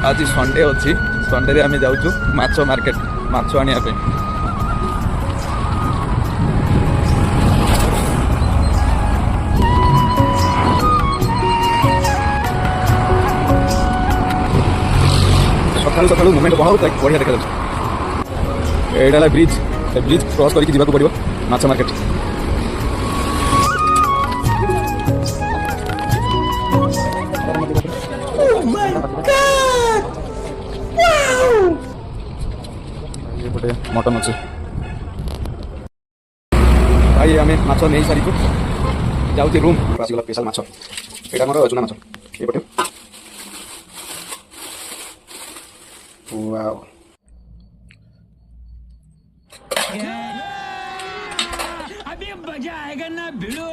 आज संडे अच्छी संडे रे आम जाऊँ माछ मार्केट माछ आने सकालू सकालू मुमेंट बहुत बढ़िया देखा यहाँ ब्रिज ब्रिज क्रॉस करके जावाक पड़ो माछ मार्केट मटन अच्छे भाई आम माछ नहीं सारी जाऊँ रूम आसगला स्पेशल माछ यहाँ मोर चुना माछ ये वाओ अभी मजा आएगा ना भिड़ो।